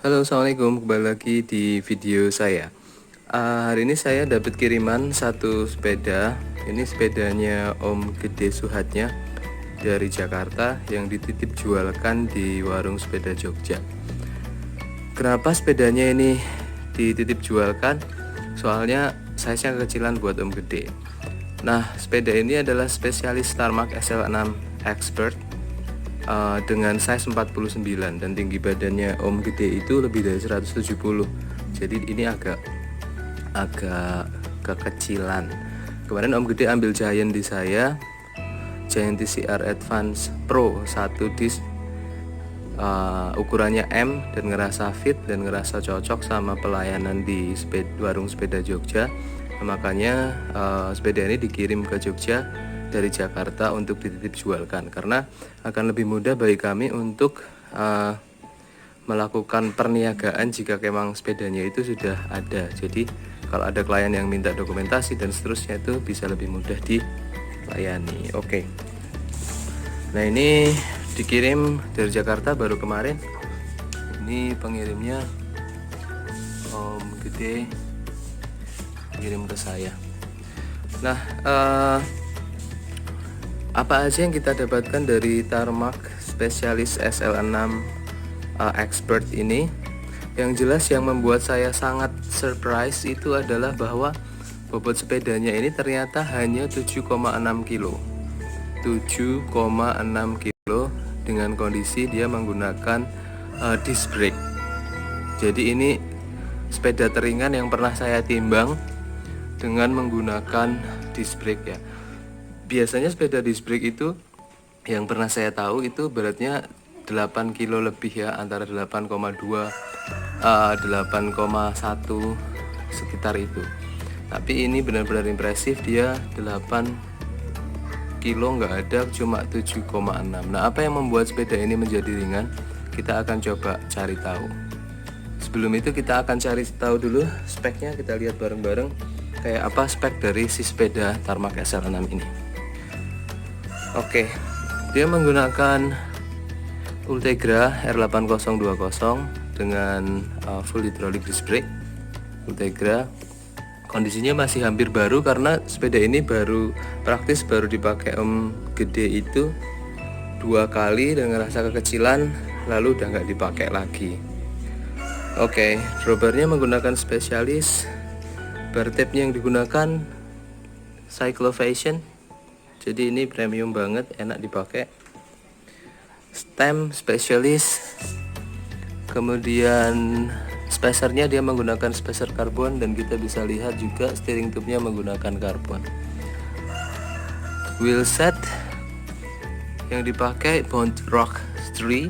Halo, assalamualaikum. Kembali lagi di video saya. Hari ini saya dapat kiriman satu sepeda. Ini sepedanya Om Gede Suhatnya dari Jakarta yang dititip jualkan di warung sepeda Jogja. Kenapa sepedanya ini dititip jualkan? Soalnya size-nya kecilan buat Om Gede. Nah, sepeda ini adalah spesialis Tarmac SL6 Expert dengan size 49 dan tinggi badannya Om Gede itu lebih dari 170. Jadi ini agak kekecilan. Kemarin Om Gede ambil Giant di saya, Giant TCR Advance Pro 1 disc, ukurannya M, dan ngerasa fit dan ngerasa cocok sama pelayanan di warung sepeda Jogja. Makanya sepeda ini dikirim ke Jogja dari Jakarta untuk dititip jualkan, karena akan lebih mudah bagi kami untuk melakukan perniagaan jika memang sepedanya itu sudah ada. Jadi kalau ada klien yang minta dokumentasi dan seterusnya itu bisa lebih mudah dilayani. Oke. Nah, ini dikirim dari Jakarta baru kemarin. Ini pengirimnya Om Gede kirim ke saya. Nah, apa aja yang kita dapatkan dari Tarmac spesialis SL6 Expert ini? Yang jelas yang membuat saya sangat surprise itu adalah bahwa bobot sepedanya ini ternyata hanya 7,6 kilo. 7,6 kilo dengan kondisi dia menggunakan disc brake. Jadi ini sepeda teringan yang pernah saya timbang dengan menggunakan disc brake ya. Biasanya sepeda disc brake itu yang pernah saya tahu itu beratnya 8 kilo lebih ya, antara 8,2 8,1 sekitar itu. Tapi ini benar-benar impresif, dia 8 kilo nggak ada, cuma 7,6. Nah, apa yang membuat sepeda ini menjadi ringan? Kita akan coba cari tahu. Sebelum itu kita akan cari tahu dulu speknya, kita lihat bareng-bareng kayak apa spek dari si sepeda Tarmac SL6 ini. Oke, dia menggunakan Ultegra R8020 dengan full hydraulic disc brake. Ultegra kondisinya masih hampir baru karena sepeda ini baru praktis, baru dipakai Om Gede itu 2 kali dan ngerasa kekecilan, lalu udah nggak dipakai lagi. Oke, drawbarnya menggunakan spesialis. Bar tape-nya yang digunakan Cyclovation. Jadi ini premium banget, enak dipakai. Stem spesialis. Kemudian spacernya dia menggunakan spacer karbon, dan kita bisa lihat juga steering tube-nya menggunakan karbon. Wheel set yang dipakai Bond Rock 3.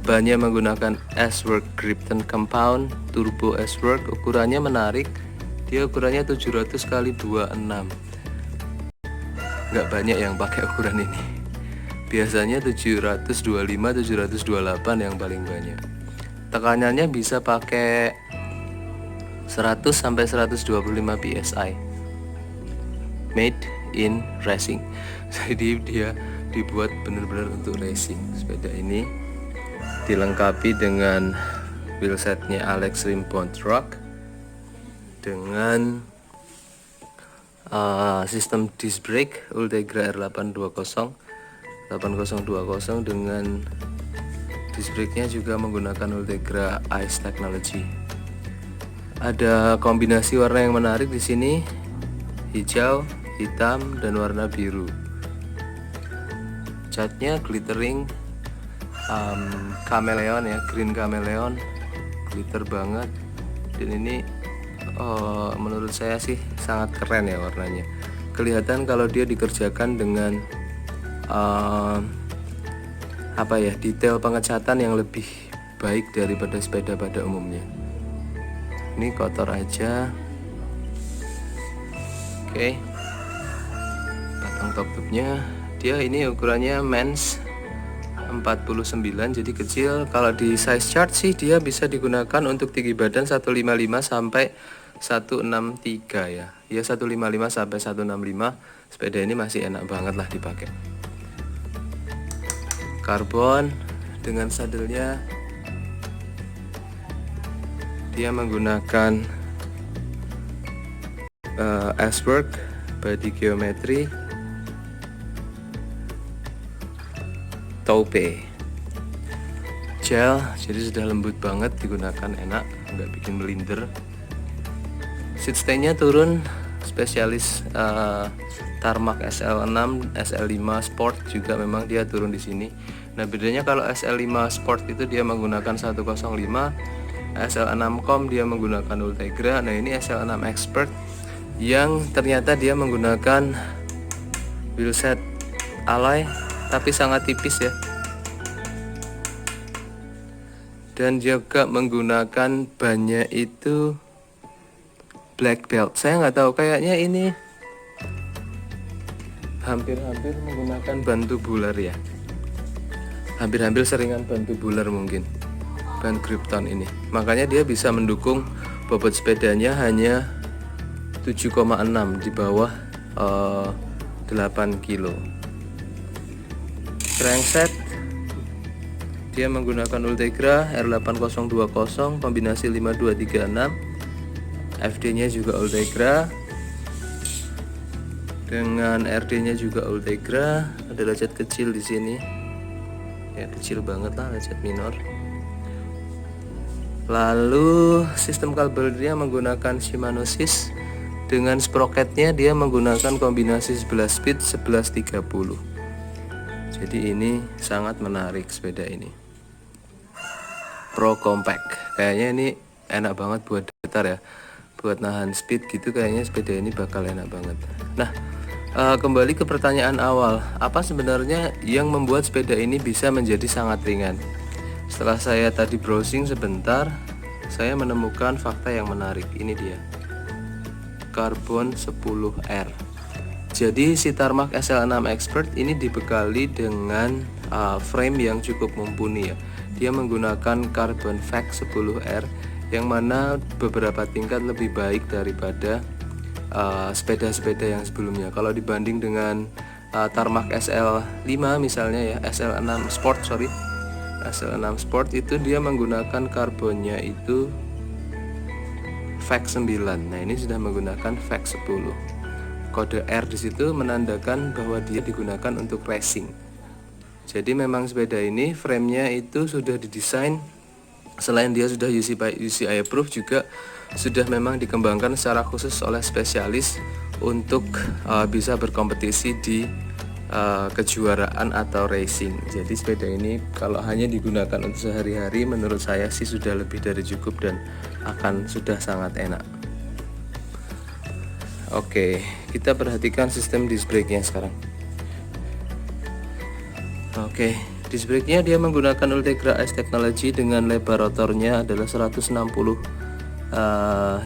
Bannya menggunakan S-Work Gripton Compound Turbo S-Work. Ukurannya menarik, dia ukurannya 700 x 26. Nggak banyak yang pakai ukuran ini, biasanya 725 728 yang paling banyak. Tekanannya bisa pakai 100 sampai 125 psi. Made in racing. Jadi dia dibuat benar-benar untuk racing. Sepeda ini dilengkapi dengan wheelsetnya Alex Rim Bond Rock dengan sistem disc brake Ultegra R8020 dengan disc brake-nya juga menggunakan Ultegra Ice Technology. Ada kombinasi warna yang menarik di sini, hijau, hitam, dan warna biru. Catnya glittering chameleon ya, green chameleon, glitter banget. Dan ini menurut saya sih sangat keren ya warnanya. Kelihatan kalau dia dikerjakan dengan detail pengecatan yang lebih baik daripada sepeda pada umumnya. Ini kotor aja. Oke. Batang top tube-nya dia ini ukurannya mens 49, jadi kecil. Kalau di size chart sih dia bisa digunakan untuk tinggi badan 155 sampai 163 ya. Ya 155 sampai 165. Sepeda ini masih enak banget lah dipakai. Karbon dengan sadelnya Dia menggunakan S-work, body geometry, taupe, gel, jadi sudah lembut banget, digunakan enak, nggak bikin melinder. Seat stay-nya turun spesialis Tarmac SL6, SL5 Sport juga memang dia turun di sini. Nah, bedanya kalau SL5 Sport itu dia menggunakan 105, SL6 Com dia menggunakan Ultegra. Nah, ini SL6 Expert yang ternyata dia menggunakan wheelset alloy tapi sangat tipis ya, dan juga menggunakan bannya itu black belt. Saya nggak tahu, kayaknya ini hampir-hampir menggunakan ban tubular ya, hampir-hampir seringan ban tubular mungkin, ban Krypton ini. Makanya dia bisa mendukung bobot sepedanya hanya 7,6 di bawah 8 kilo. Crankset dia menggunakan Ultegra R8020 kombinasi 5236, FD-nya juga Ultegra, dengan RD-nya juga Ultegra. Ada lecet kecil di sini, ya kecil banget lah, lecet minor. Lalu sistem kabelnya menggunakan Shimano SIS, dengan sprocketnya dia menggunakan kombinasi 11 speed 1130. Jadi ini sangat menarik sepeda ini. Pro Compact, kayaknya ini enak banget buat datar ya, buat nahan speed gitu, kayaknya sepeda ini bakal enak banget. Nah, kembali ke pertanyaan awal, apa sebenarnya yang membuat sepeda ini bisa menjadi sangat ringan? Setelah saya tadi browsing sebentar, saya menemukan fakta yang menarik. Ini dia, karbon 10R. Jadi si Tarmac SL6 Expert ini dibekali dengan frame yang cukup mumpuni ya. Dia menggunakan Carbon Vac 10R yang mana beberapa tingkat lebih baik daripada sepeda-sepeda yang sebelumnya. Kalau dibanding dengan Tarmac SL5 misalnya ya, SL6 Sport itu dia menggunakan karbonnya itu Vac 9. Nah, ini sudah menggunakan Vac 10. Kode R di situ menandakan bahwa dia digunakan untuk racing. Jadi memang sepeda ini framenya itu sudah didesain, selain dia sudah UCI approved, juga sudah memang dikembangkan secara khusus oleh spesialis untuk bisa berkompetisi di kejuaraan atau racing. Jadi sepeda ini kalau hanya digunakan untuk sehari-hari, menurut saya sih sudah lebih dari cukup dan akan sudah sangat enak. Oke, kita perhatikan sistem disc brake-nya sekarang. Oke, disc brake-nya dia menggunakan Ultegra S Technology dengan lebar rotornya adalah 160.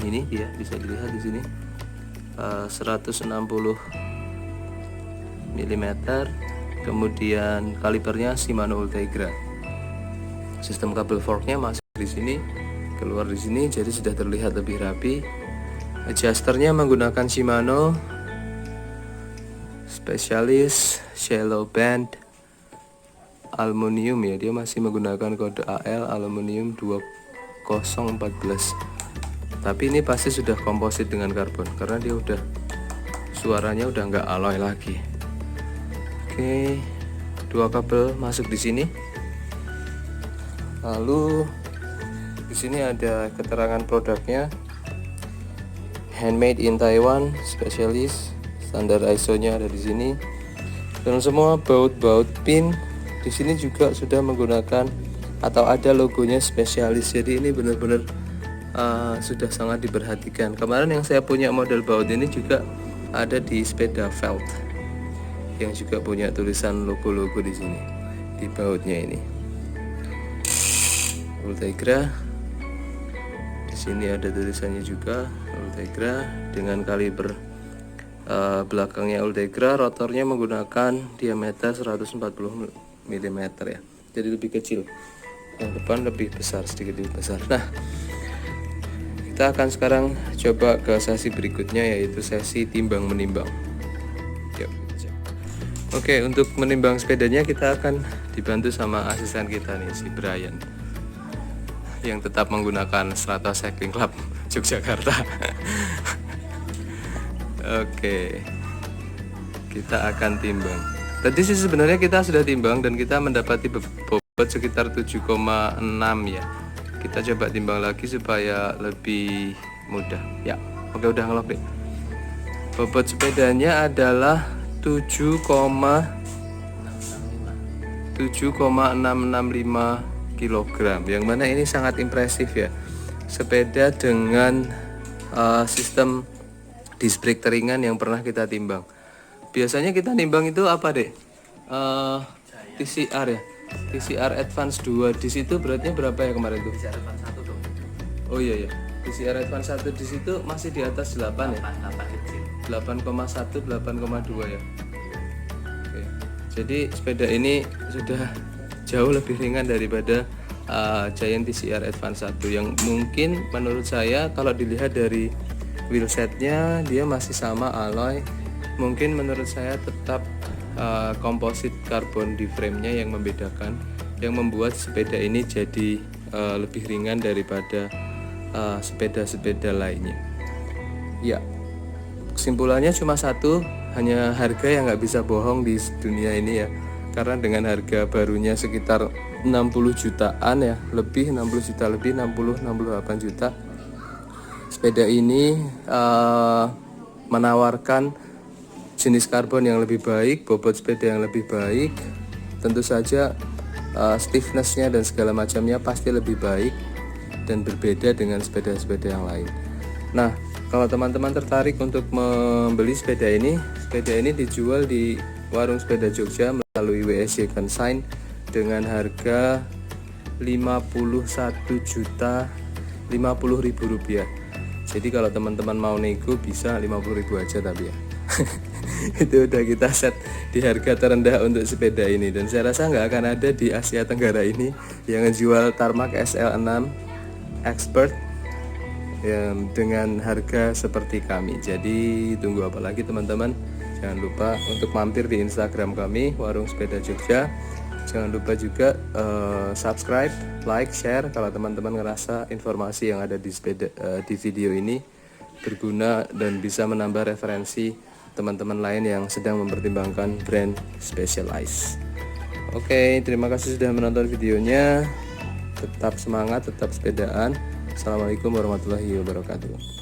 Ini dia bisa dilihat di sini, 160 mm. Kemudian kalipernya Shimano Ultegra. Sistem kabel forknya masuk di sini, keluar di sini, jadi sudah terlihat lebih rapi. Adjusternya menggunakan Shimano spesialis shallow band aluminium ya, dia masih menggunakan kode AL aluminium 2014. Tapi ini pasti sudah komposit dengan karbon karena dia udah, suaranya udah nggak alloy lagi. Oke, dua kabel masuk di sini. Lalu di sini ada keterangan produknya. Handmade in Taiwan, spesialis, standar ISO-nya ada di sini. Dan semua baut-baut pin di sini juga sudah menggunakan atau ada logonya spesialis. Jadi ini benar-benar sudah sangat diperhatikan. Kemarin yang saya punya model baut ini juga ada di sepeda Velt yang juga punya tulisan logo-logo di sini di bautnya ini. Ultegra. Di sini ada tulisannya juga Ultegra dengan kaliber belakangnya Ultegra. Rotornya menggunakan diameter 140 mm ya, jadi lebih kecil. Yang depan lebih besar, sedikit lebih besar. Nah, kita akan sekarang coba ke sesi berikutnya, yaitu sesi timbang menimbang. Oke, untuk menimbang sepedanya kita akan dibantu sama asisten kita nih, si Brian. yang tetap menggunakan Strata Cycling Club Yogyakarta. Oke, kita akan timbang. Tadi sih sebenarnya kita sudah timbang dan kita mendapati bobot sekitar 7,6 ya. Kita coba timbang lagi supaya lebih mudah ya. Oke, udah ngelok deh. Bobot sepedanya adalah 7,665 kg, yang mana ini sangat impresif ya. Sepeda dengan sistem disc brake teringan yang pernah kita timbang. Biasanya kita nimbang itu apa deh? TCR ya, TCR Advance 2 di situ beratnya berapa ya kemarin tuh? TCR Advance 1 tuh. Oh iya ya, TCR Advance 1 di situ masih di atas 8 ya? 8,1, 8,2 ya. Oke. Jadi sepeda ini sudah jauh lebih ringan daripada Giant TCR Advance 1 yang mungkin menurut saya kalau dilihat dari wheelsetnya dia masih sama alloy. Mungkin menurut saya tetap komposit karbon di frame-nya yang membedakan, yang membuat sepeda ini jadi lebih ringan daripada sepeda-sepeda lainnya. Ya, kesimpulannya cuma satu, hanya harga yang nggak bisa bohong di dunia ini ya. Karena dengan harga barunya sekitar 60 jutaan ya, lebih 60 juta lebih, 68 juta. Sepeda ini menawarkan jenis karbon yang lebih baik, bobot sepeda yang lebih baik, tentu saja stiffness-nya dan segala macamnya pasti lebih baik dan berbeda dengan sepeda-sepeda yang lain. Nah, kalau teman-teman tertarik untuk membeli sepeda ini dijual di Warung Sepeda Jogja melalui WSY Consign dengan harga 51.050.000 rupiah. Jadi kalau teman-teman mau nego bisa 50.000 aja tapi ya. Itu udah kita set di harga terendah untuk sepeda ini, dan saya rasa nggak akan ada di Asia Tenggara ini yang menjual Tarmac SL6 Expert dengan harga seperti kami. Jadi tunggu apa lagi teman-teman, jangan lupa untuk mampir di Instagram kami Warung Sepeda Jogja. Jangan lupa juga subscribe, like, share kalau teman-teman ngerasa informasi yang ada di video ini berguna dan bisa menambah referensi teman-teman lain yang sedang mempertimbangkan brand Specialized. Oke, terima kasih sudah menonton videonya. Tetap semangat, tetap sepedaan. Assalamualaikum warahmatullahi wabarakatuh.